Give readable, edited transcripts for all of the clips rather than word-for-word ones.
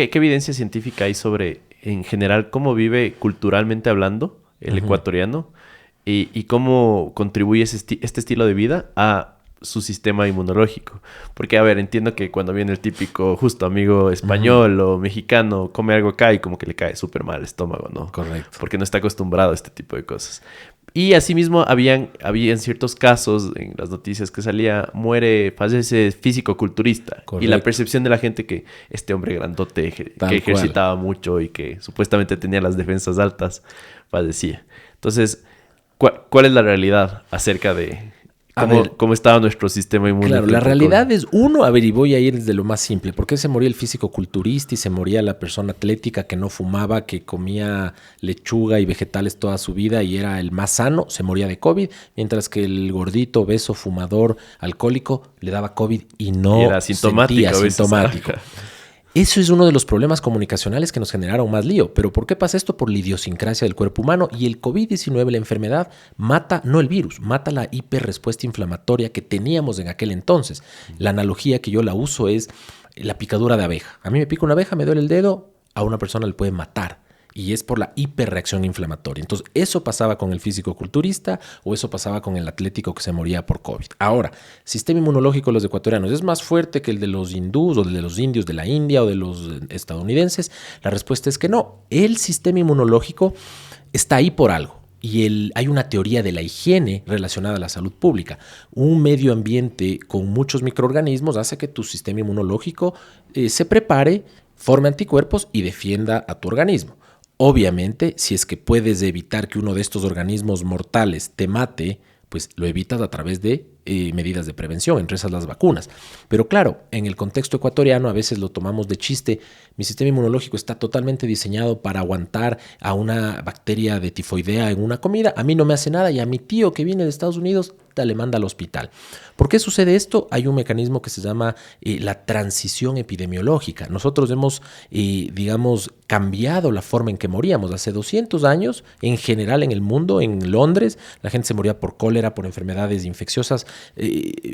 ¿Qué evidencia científica hay sobre, en general, cómo vive culturalmente hablando el ecuatoriano y cómo contribuye este estilo de vida a su sistema inmunológico? Porque, a ver, entiendo que cuando viene el típico justo amigo español o mexicano, come algo acá y como que le cae súper mal el estómago, ¿no? Correcto. Porque no está acostumbrado a este tipo de cosas. Y asimismo, habían ciertos casos en las noticias que salía, fallece físico-culturista. Correcto. Y la percepción de la gente que este hombre grandote que ejercitaba mucho y que supuestamente tenía las defensas altas, fallecía. Entonces, ¿cuál es la realidad acerca de cómo estaba nuestro sistema inmune? Claro, la realidad es, y voy a ir desde lo más simple. ¿Por qué se moría el físico-culturista y se moría la persona atlética que no fumaba, que comía lechuga y vegetales toda su vida y era el más sano? Se moría de COVID, mientras que el gordito, obeso, fumador, alcohólico, le daba COVID y no era sintomático. Eso es uno de los problemas comunicacionales que nos generaron más lío. ¿Pero por qué pasa esto? Por la idiosincrasia del cuerpo humano. Y el COVID-19, la enfermedad, mata, no el virus, mata la hiperrespuesta inflamatoria que teníamos en aquel entonces. La analogía que yo la uso es la picadura de abeja. A mí me pica una abeja, me duele el dedo, a una persona le puede matar. Y es por la hiperreacción inflamatoria. Entonces, eso pasaba con el físico-culturista o eso pasaba con el atlético que se moría por COVID. Ahora, sistema inmunológico de los ecuatorianos, ¿es más fuerte que el de los hindús o el de los indios de la India o de los estadounidenses? La respuesta es que no. El sistema inmunológico está ahí por algo. Y hay una teoría de la higiene relacionada a la salud pública. Un medio ambiente con muchos microorganismos hace que tu sistema inmunológico se prepare, forme anticuerpos y defienda a tu organismo. Obviamente, si es que puedes evitar que uno de estos organismos mortales te mate, pues lo evitas a través de medidas de prevención, entre esas las vacunas. Pero claro, en el contexto ecuatoriano a veces lo tomamos de chiste. Mi sistema inmunológico está totalmente diseñado para aguantar a una bacteria de tifoidea en una comida. A mí no me hace nada y a mi tío que viene de Estados Unidos le manda al hospital. ¿Por qué sucede esto? Hay un mecanismo que se llama la transición epidemiológica. Nosotros hemos, cambiado la forma en que moríamos. Hace 200 años, en general en el mundo, en Londres, la gente se moría por cólera, por enfermedades infecciosas.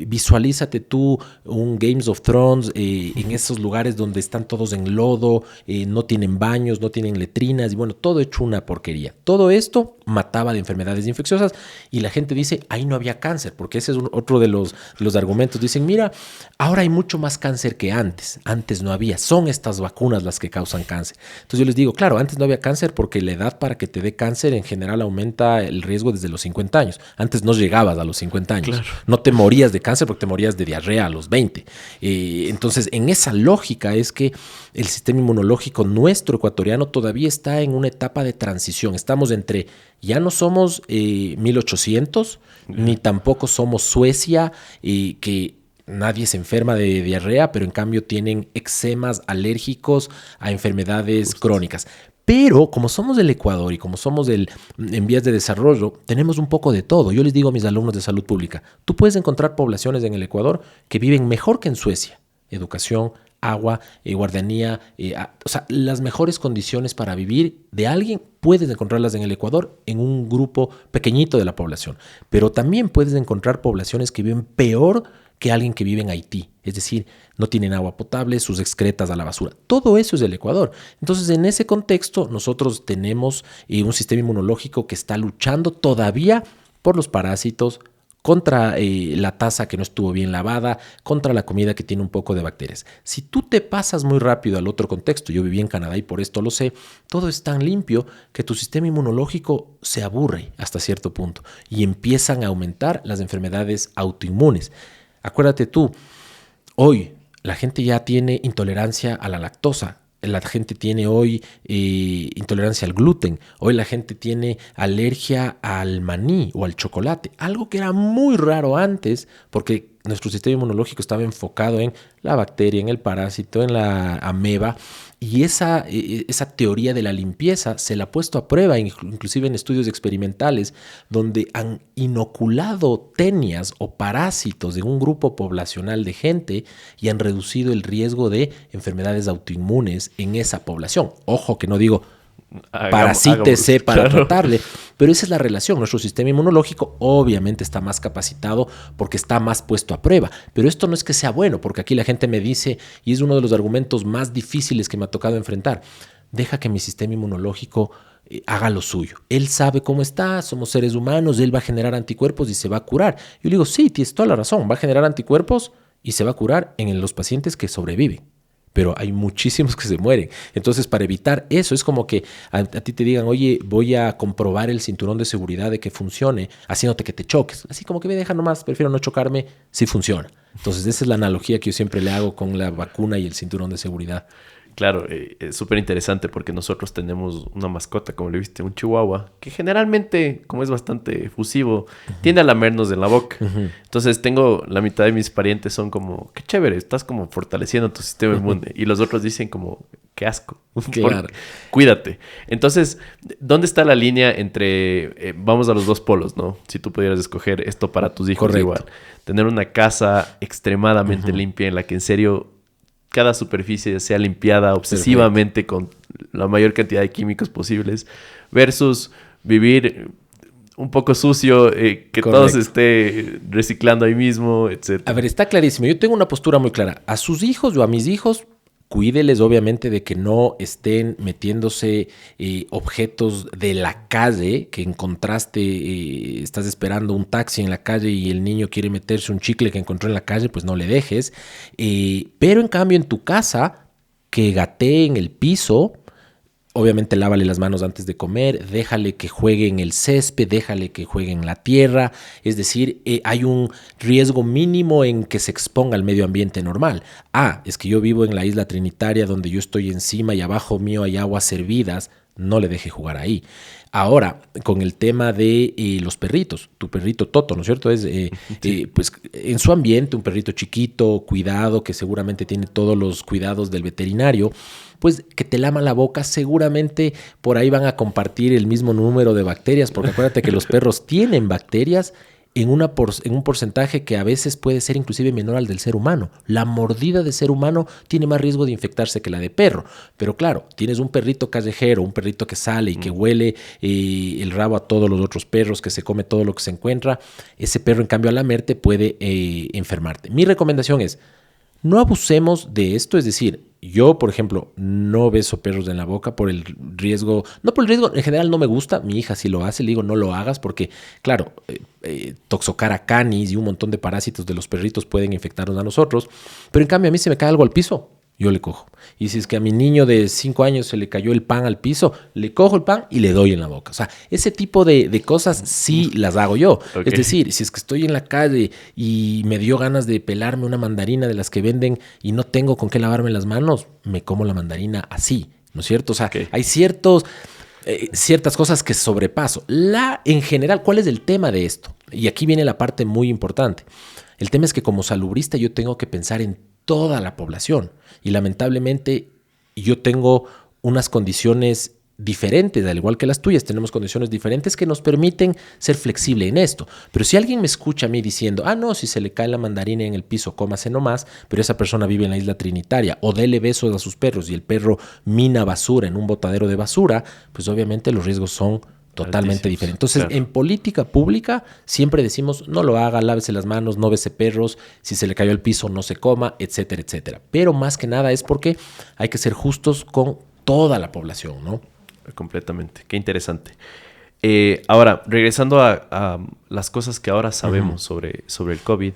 Visualízate tú un Games of Thrones en esos lugares donde están todos en lodo, no tienen baños, no tienen letrinas y bueno, todo hecho una porquería. Todo esto mataba de enfermedades infecciosas y la gente dice, ahí no había cáncer, porque ese es otro de los argumentos. Dicen, mira, ahora hay mucho más cáncer que antes. Antes no había, son estas vacunas las que causan cáncer. Entonces yo les digo, claro, antes no había cáncer porque la edad para que te dé cáncer en general aumenta el riesgo desde los 50 años. Antes no llegabas a los 50 años. Claro. No te morías de cáncer porque te morías de diarrea a los 20. Entonces, en esa lógica es que el sistema inmunológico nuestro ecuatoriano todavía está en una etapa de transición. Estamos entre, ya no somos 1800, ni tampoco somos Suecia, que nadie se enferma de diarrea, pero en cambio tienen eczemas alérgicos a enfermedades crónicas. Pero como somos del Ecuador y como somos en vías de desarrollo, tenemos un poco de todo. Yo les digo a mis alumnos de salud pública, tú puedes encontrar poblaciones en el Ecuador que viven mejor que en Suecia. Educación, agua, guardería, las mejores condiciones para vivir de alguien puedes encontrarlas en el Ecuador en un grupo pequeñito de la población. Pero también puedes encontrar poblaciones que viven peor que alguien que vive en Haití. Es decir, no tienen agua potable, sus excretas a la basura. Todo eso es del Ecuador. Entonces, en ese contexto, nosotros tenemos un sistema inmunológico que está luchando todavía por los parásitos, contra la taza que no estuvo bien lavada, contra la comida que tiene un poco de bacterias. Si tú te pasas muy rápido al otro contexto, yo viví en Canadá y por esto lo sé, todo es tan limpio que tu sistema inmunológico se aburre hasta cierto punto y empiezan a aumentar las enfermedades autoinmunes. Acuérdate tú, hoy la gente ya tiene intolerancia a la lactosa. La gente tiene hoy intolerancia al gluten. Hoy la gente tiene alergia al maní o al chocolate. Algo que era muy raro antes porque nuestro sistema inmunológico estaba enfocado en la bacteria, en el parásito, en la ameba. Y esa teoría de la limpieza se la ha puesto a prueba, inclusive en estudios experimentales, donde han inoculado tenias o parásitos en un grupo poblacional de gente y han reducido el riesgo de enfermedades autoinmunes en esa población. Ojo que no digo parasítese para tratarle, Pero esa es la relación. Nuestro sistema inmunológico obviamente está más capacitado porque está más puesto a prueba. Pero esto no es que sea bueno, porque aquí la gente me dice, y es uno de los argumentos más difíciles que me ha tocado enfrentar, deja que mi sistema inmunológico haga lo suyo. Él sabe cómo está, somos seres humanos, él va a generar anticuerpos y se va a curar. Yo le digo, sí, tienes toda la razón, va a generar anticuerpos y se va a curar en los pacientes que sobreviven. Pero hay muchísimos que se mueren. Entonces, para evitar eso, es como que a ti te digan, oye, voy a comprobar el cinturón de seguridad de que funcione, haciéndote que te choques. Así como que me deja nomás, prefiero no chocarme si funciona. Entonces, esa es la analogía que yo siempre le hago con la vacuna y el cinturón de seguridad. Claro, es súper interesante porque nosotros tenemos una mascota, como le viste, un chihuahua, que generalmente, como es bastante efusivo, tiende a lamernos en la boca. Entonces tengo, la mitad de mis parientes son como, qué chévere, estás como fortaleciendo tu sistema inmune. Y los otros dicen como, qué asco. Claro. Cuídate. Entonces, ¿dónde está la línea entre, vamos a los dos polos, ¿no? Si tú pudieras escoger esto para tus hijos. Correcto. Igual. Tener una casa extremadamente limpia en la que en serio cada superficie sea limpiada obsesivamente con la mayor cantidad de químicos posibles, versus vivir un poco sucio, que todo se esté reciclando ahí mismo, etc. A ver, está clarísimo. Yo tengo una postura muy clara. A sus hijos o a mis hijos, cuídeles obviamente de que no estén metiéndose objetos de la calle, que encontraste, estás esperando un taxi en la calle y el niño quiere meterse un chicle que encontró en la calle, pues no le dejes. Pero en cambio en tu casa, que gatee en el piso, obviamente lávale las manos antes de comer, déjale que juegue en el césped, déjale que juegue en la tierra. Es decir, hay un riesgo mínimo en que se exponga al medio ambiente normal. Es que yo vivo en la isla Trinitaria donde yo estoy encima y abajo mío hay aguas servidas, no le deje jugar ahí. Ahora, con el tema de los perritos, tu perrito Toto, ¿no es cierto? Es pues en su ambiente, un perrito chiquito, cuidado, que seguramente tiene todos los cuidados del veterinario, pues que te lama la boca, seguramente por ahí van a compartir el mismo número de bacterias, porque acuérdate que los perros tienen bacterias en un porcentaje que a veces puede ser inclusive menor al del ser humano. La mordida de ser humano tiene más riesgo de infectarse que la de perro. Pero claro, tienes un perrito callejero, un perrito que sale y que huele el rabo a todos los otros perros, que se come todo lo que se encuentra. Ese perro, en cambio, al lamerte puede enfermarte. Mi recomendación es, no abusemos de esto, es decir, yo, por ejemplo, no beso perros en la boca por el riesgo, no por el riesgo, en general no me gusta, mi hija sí lo hace, le digo no lo hagas porque, claro, Toxocara canis y un montón de parásitos de los perritos pueden infectarnos a nosotros, pero en cambio a mí se me cae algo al piso, yo le cojo. Y si es que a mi niño de 5 años se le cayó el pan al piso, le cojo el pan y le doy en la boca. O sea, ese tipo de cosas sí las hago yo. Okay. Es decir, si es que estoy en la calle y me dio ganas de pelarme una mandarina de las que venden y no tengo con qué lavarme las manos, me como la mandarina así, ¿no es cierto? O sea, hay ciertas cosas que sobrepaso. En general, ¿cuál es el tema de esto? Y aquí viene la parte muy importante. El tema es que como salubrista yo tengo que pensar en toda la población y lamentablemente yo tengo unas condiciones diferentes, al igual que las tuyas, tenemos condiciones diferentes que nos permiten ser flexible en esto. Pero si alguien me escucha a mí diciendo, no, si se le cae la mandarina en el piso, cómase nomás, pero esa persona vive en la isla Trinitaria, o dele besos a sus perros y el perro mina basura en un botadero de basura, pues obviamente los riesgos son totalmente diferente. Entonces, claro, en política pública siempre decimos, no lo haga, lávese las manos, no bese perros, si se le cayó al piso no se coma, etcétera, etcétera. Pero más que nada es porque hay que ser justos con toda la población, ¿no? Completamente. Qué interesante. Ahora, regresando a las cosas que ahora sabemos sobre el COVID,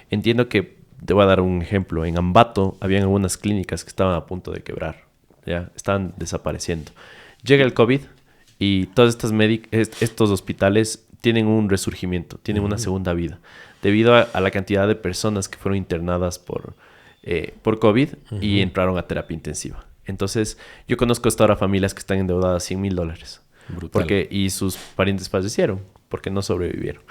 entiendo que, te voy a dar un ejemplo, en Ambato habían algunas clínicas que estaban a punto de quebrar, ya estaban desapareciendo. Llega el COVID y todos estos hospitales tienen un resurgimiento, tienen una segunda vida, debido a la cantidad de personas que fueron internadas por COVID y entraron a terapia intensiva. Entonces, yo conozco hasta ahora familias que están endeudadas $100,000. Brutal. Y sus parientes fallecieron porque no sobrevivieron.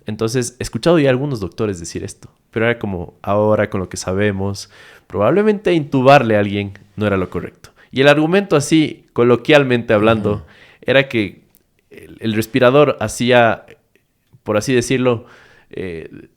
Entonces, he escuchado ya a algunos doctores decir esto, pero era como, ahora con lo que sabemos, probablemente intubarle a alguien no era lo correcto. Y el argumento así, coloquialmente hablando, era que el respirador hacía, por así decirlo,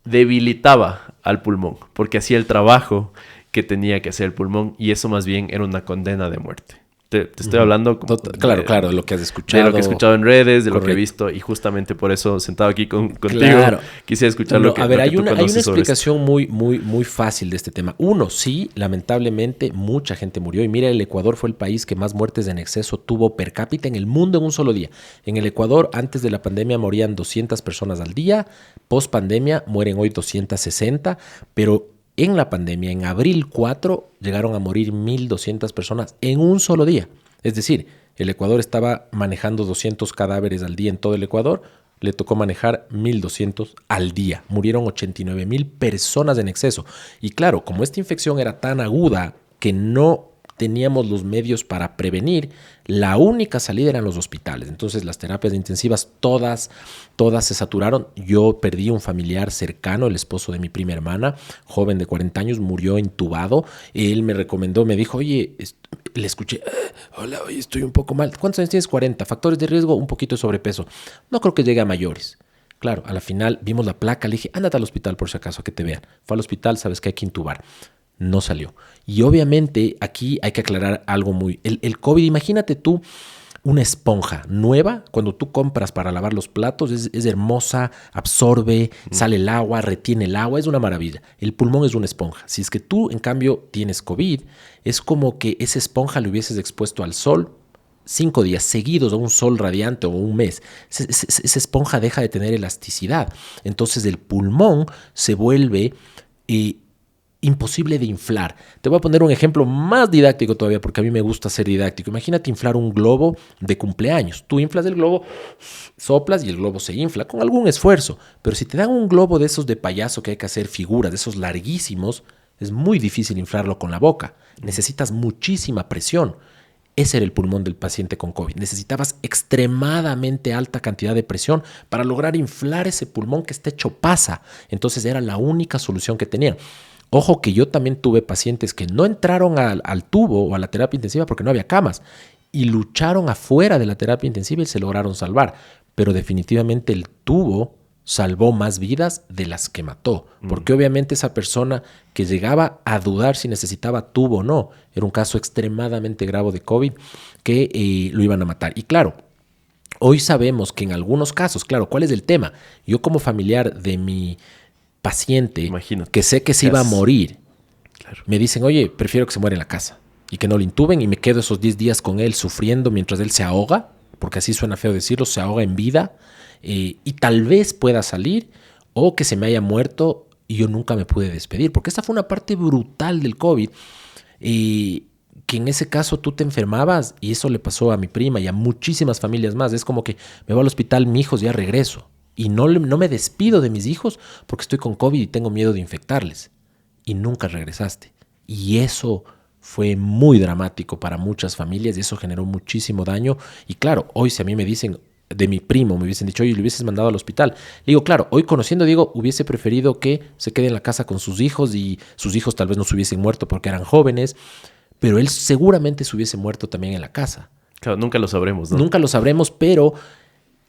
debilitaba al pulmón, porque hacía el trabajo que tenía que hacer el pulmón, y eso más bien era una condena de muerte. Te estoy hablando Claro, de lo que has escuchado. De lo que he escuchado en redes, de lo que he Correcto. visto. Y justamente por eso, sentado aquí contigo, Claro. quisiera escuchar lo que A ver, lo que hay tú una conoces sobre esto. explicación muy fácil de este tema. Uno, sí, lamentablemente mucha gente murió. Y mira, el Ecuador fue el país que más muertes en exceso tuvo per cápita en el mundo en un solo día. En el Ecuador, antes de la pandemia, morían 200 personas al día. Post pandemia, mueren hoy 260. Pero en la pandemia, en abril 4, llegaron a morir 1.200 personas en un solo día. Es decir, el Ecuador estaba manejando 200 cadáveres al día en todo el Ecuador, le tocó manejar 1.200 al día. Murieron 89.000 personas en exceso. Y claro, como esta infección era tan aguda que no teníamos los medios para prevenir, la única salida eran los hospitales. Entonces las terapias intensivas todas se saturaron. Yo perdí un familiar cercano, el esposo de mi prima hermana, joven de 40 años, murió intubado. Él me recomendó, me dijo, oye, le escuché, hola, oye, estoy un poco mal. ¿Cuántos años tienes? 40. Factores de riesgo, un poquito de sobrepeso. No creo que llegue a mayores. Claro, a la final vimos la placa, le dije, ándate al hospital por si acaso, a que te vean. Fue al hospital, sabes que hay que intubar. No salió. Y obviamente aquí hay que aclarar algo El COVID, imagínate tú una esponja nueva, cuando tú compras para lavar los platos, es hermosa, absorbe, sale el agua, retiene el agua, es una maravilla. El pulmón es una esponja. Si es que tú, en cambio, tienes COVID, es como que esa esponja le hubieses expuesto al sol 5 días seguidos a un sol radiante o un mes. Esa esponja deja de tener elasticidad. Entonces el pulmón se vuelve imposible de inflar. Te voy a poner un ejemplo más didáctico todavía, porque a mí me gusta ser didáctico. Imagínate inflar un globo de cumpleaños. Tú inflas el globo, soplas y el globo se infla con algún esfuerzo. Pero si te dan un globo de esos de payaso que hay que hacer figuras, de esos larguísimos, es muy difícil inflarlo con la boca. Necesitas muchísima presión. Ese era el pulmón del paciente con COVID. Necesitabas extremadamente alta cantidad de presión para lograr inflar ese pulmón que está hecho pasa. Entonces era la única solución que tenían. Ojo que yo también tuve pacientes que no entraron al tubo o a la terapia intensiva porque no había camas y lucharon afuera de la terapia intensiva y se lograron salvar. Pero definitivamente el tubo salvó más vidas de las que mató. Porque obviamente esa persona que llegaba a dudar si necesitaba tubo o no, era un caso extremadamente grave de COVID que lo iban a matar. Y claro, hoy sabemos que en algunos casos, claro, ¿cuál es el tema? Yo como familiar de mi paciente, Imagínate, que sé que se iba a morir, claro, me dicen, oye, prefiero que se muera en la casa y que no lo intuben y me quedo esos 10 días con él sufriendo mientras él se ahoga, porque así suena feo decirlo, se ahoga en vida y tal vez pueda salir o que se me haya muerto y yo nunca me pude despedir, porque esta fue una parte brutal del COVID que en ese caso tú te enfermabas y eso le pasó a mi prima y a muchísimas familias más. Es como que me voy al hospital, mi hijo, ya regreso. Y no me despido de mis hijos porque estoy con COVID y tengo miedo de infectarles. Y nunca regresaste. Y eso fue muy dramático para muchas familias y eso generó muchísimo daño. Y claro, hoy si a mí me dicen, de mi primo, me hubiesen dicho, oye, le hubieses mandado al hospital. Le digo, claro, hoy conociendo, digo, hubiese preferido que se quede en la casa con sus hijos y sus hijos tal vez no se hubiesen muerto porque eran jóvenes, pero él seguramente se hubiese muerto también en la casa. Claro, nunca lo sabremos, ¿no? Nunca lo sabremos, pero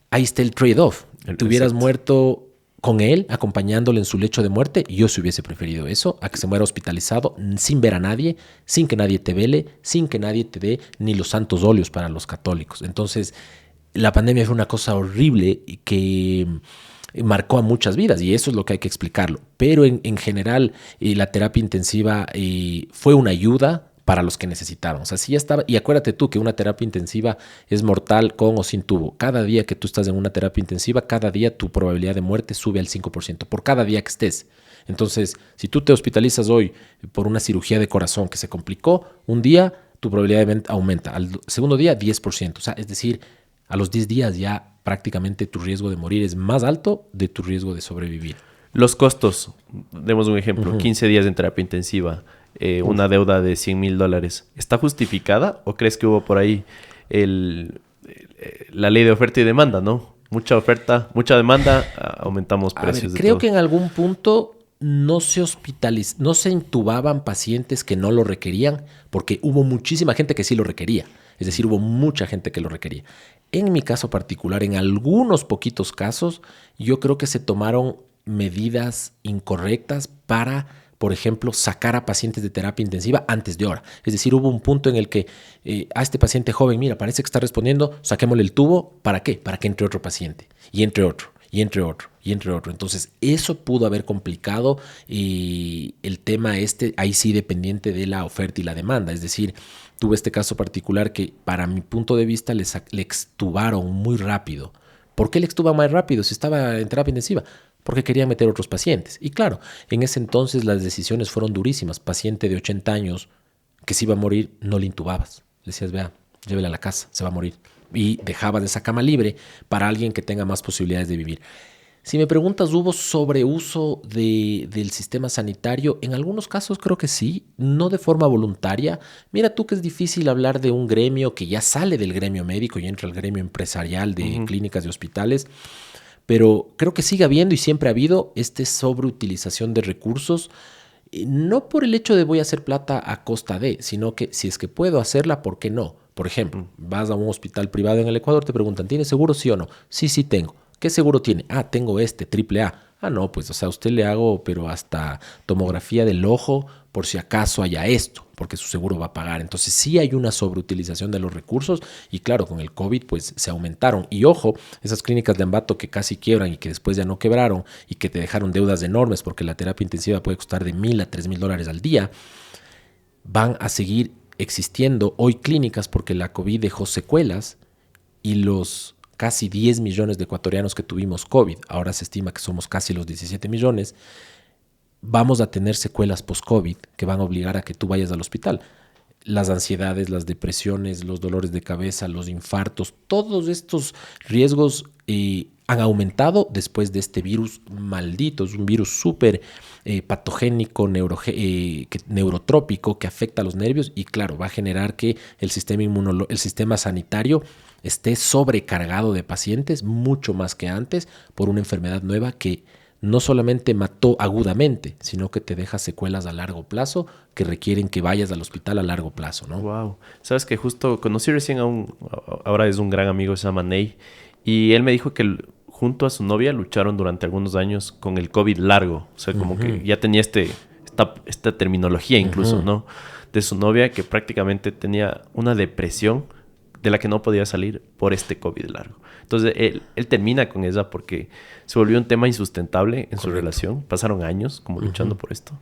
ahí está el trade-off. Te hubieras muerto con él, acompañándole en su lecho de muerte, y yo se hubiese preferido eso, a que se muera hospitalizado, sin ver a nadie, sin que nadie te vele, sin que nadie te dé ni los santos óleos para los católicos. Entonces, la pandemia fue una cosa horrible y que marcó a muchas vidas, y eso es lo que hay que explicarlo. Pero en general, la terapia intensiva fue una ayuda para los que necesitaron. O sea, sí ya estaba. Y acuérdate tú que una terapia intensiva es mortal con o sin tubo. Cada día que tú estás en una terapia intensiva, cada día tu probabilidad de muerte sube al 5%, por cada día que estés. Entonces, si tú te hospitalizas hoy por una cirugía de corazón que se complicó, un día tu probabilidad de aumenta. Al segundo día, 10%. O sea, es decir, a los 10 días ya prácticamente tu riesgo de morir es más alto de tu riesgo de sobrevivir. Los costos, demos un ejemplo, 15 días en terapia intensiva, una deuda de $100,000, ¿está justificada o crees que hubo por ahí la ley de oferta y demanda, ¿no? Mucha oferta, mucha demanda, aumentamos precios. Creo que en algún punto no se intubaban pacientes que no lo requerían, porque hubo muchísima gente que sí lo requería. Es decir, hubo mucha gente que lo requería. En mi caso particular, en algunos poquitos casos, yo creo que se tomaron medidas incorrectas para por ejemplo, sacar a pacientes de terapia intensiva antes de hora. Es decir, hubo un punto en el que a este paciente joven, mira, parece que está respondiendo, saquémosle el tubo. ¿Para qué? Para que entre otro paciente y entre otro. Y entre otro, y entre otro. Entonces, eso pudo haber complicado el tema ahí sí dependiente de la oferta y la demanda. Es decir, tuve este caso particular que, para mi punto de vista, le extubaron muy rápido. ¿Por qué le extuban más rápido si estaba en terapia intensiva? Porque querían meter otros pacientes. Y claro, en ese entonces las decisiones fueron durísimas. Paciente de 80 años que se iba a morir, no le intubabas. Le decías, vea, llévela a la casa, se va a morir. Y dejabas esa cama libre para alguien que tenga más posibilidades de vivir. Si me preguntas, ¿hubo sobreuso del sistema sanitario? En algunos casos creo que sí, no de forma voluntaria. Mira tú que es difícil hablar de un gremio que ya sale del gremio médico y entra al gremio empresarial de clínicas y hospitales, pero creo que sigue habiendo y siempre ha habido sobreutilización de recursos. No por el hecho de voy a hacer plata a costa de, sino que si es que puedo hacerla, ¿por qué no? Por ejemplo, vas a un hospital privado en el Ecuador, te preguntan, ¿tienes seguro sí o no? Sí, sí tengo. ¿Qué seguro tiene? Ah, tengo AAA. Ah, no, pues, o sea, usted le hago, pero hasta tomografía del ojo por si acaso haya esto, porque su seguro va a pagar. Entonces sí hay una sobreutilización de los recursos y claro, con el COVID pues se aumentaron. Y ojo, esas clínicas de Ambato que casi quiebran y que después ya no quebraron y que te dejaron deudas enormes porque la terapia intensiva puede costar de $1,000 a $3,000 al día, van a seguir existiendo hoy clínicas porque la COVID dejó secuelas y los casi 10 millones de ecuatorianos que tuvimos COVID, ahora se estima que somos casi los 17 millones, vamos a tener secuelas post-COVID que van a obligar a que tú vayas al hospital. Las ansiedades, las depresiones, los dolores de cabeza, los infartos, todos estos riesgos han aumentado después de este virus maldito. Es un virus súper patogénico, neurotrópico que afecta a los nervios y claro, va a generar que el sistema sanitario esté sobrecargado de pacientes mucho más que antes por una enfermedad nueva que no solamente mató agudamente, sino que te deja secuelas a largo plazo que requieren que vayas al hospital a largo plazo, ¿no? Wow. Sabes que justo conocí recién ahora es un gran amigo, se llama Ney, y él me dijo que junto a su novia lucharon durante algunos años con el COVID largo. O sea, como que ya tenía esta terminología incluso, ¿no? De su novia que prácticamente tenía una depresión de la que no podía salir por este COVID largo. Entonces, él termina con ella porque se volvió un tema insustentable en su relación. Pasaron años como luchando por esto.